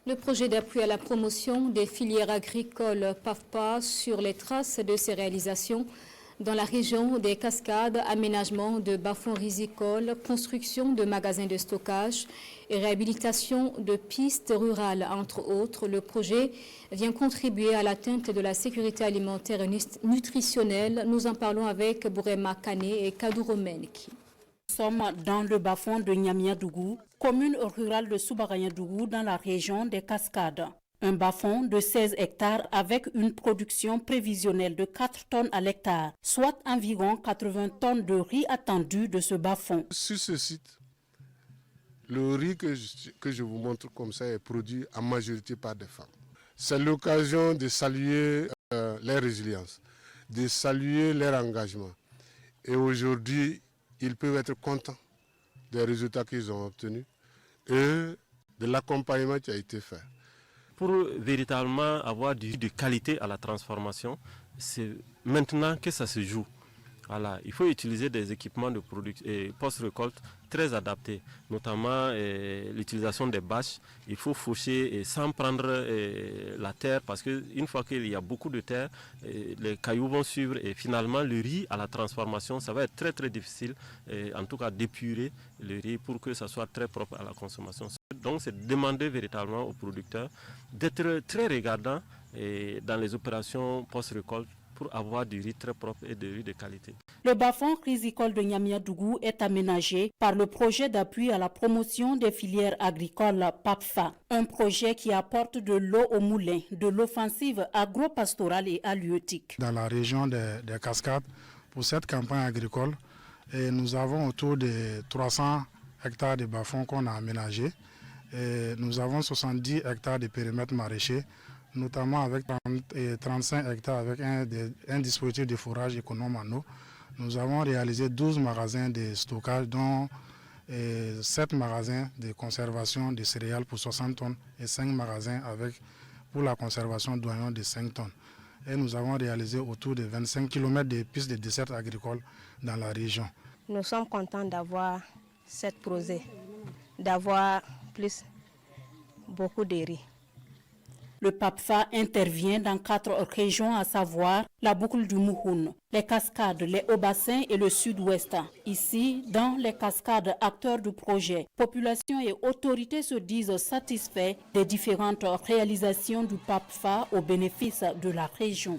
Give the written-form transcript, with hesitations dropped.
Le projet d'appui à la promotion des filières agricoles PAFPA sur les traces de ses réalisations dans la région des Cascades, aménagement de bas-fonds rizicoles, construction de magasins de stockage et réhabilitation de pistes rurales, entre autres. Le projet vient contribuer à l'atteinte de la sécurité alimentaire et nutritionnelle. Nous en parlons avec Bourema Kane et Kadouro Menki. Nous sommes dans le bas-fond de Nyamiadougou, commune rurale de Soubagayadougou dans la région des Cascades. Un bas-fond de 16 hectares avec une production prévisionnelle de 4 tonnes à l'hectare, soit environ 80 tonnes de riz attendu de ce bas-fond. Sur ce site, le riz que je vous montre comme ça est produit en majorité par des femmes. C'est l'occasion de saluer leur résilience, de saluer leur engagement. Et aujourd'hui, ils peuvent être contents des résultats qu'ils ont obtenus et de l'accompagnement qui a été fait. Pour véritablement avoir du riz de qualité à la transformation, c'est maintenant que ça se joue. Voilà, il faut utiliser des équipements de production et post-récolte très adaptés, notamment l'utilisation des bâches. Il faut faucher sans prendre la terre parce qu'une fois qu'il y a beaucoup de terre, les cailloux vont suivre et finalement le riz à la transformation, ça va être très très difficile, en tout cas d'épurer le riz pour que ça soit très propre à la consommation. Donc c'est demander véritablement aux producteurs d'être très regardants dans les opérations post-récolte pour avoir du riz très propre et du riz de qualité. Le bas-fond risicole de Nyamiadougou est aménagé par le projet d'appui à la promotion des filières agricoles PAPFA, un projet qui apporte de l'eau au moulin de l'offensive agro-pastorale et halieutique. Dans la région des Cascades, pour cette campagne agricole, nous avons autour de 300 hectares de bas-fonds qu'on a aménagés. Nous avons 70 hectares de périmètre maraîcher, notamment avec 35 hectares avec un dispositif de forage économe en eau. Nous avons réalisé 12 magasins de stockage, dont 7 magasins de conservation de céréales pour 60 tonnes et 5 magasins pour la conservation d'oignons de 5 tonnes. Et nous avons réalisé autour de 25 km de pistes de dessert agricole dans la région. Nous sommes contents d'avoir cette projet, d'avoir beaucoup de riz. Le PAPFA intervient dans 4 régions, à savoir la boucle du Mouhoun, les Cascades, les Hauts-Bassins et le Sud-Ouest. Ici, dans les Cascades, acteurs du projet, population et autorités se disent satisfaits des différentes réalisations du PAPFA au bénéfice de la région.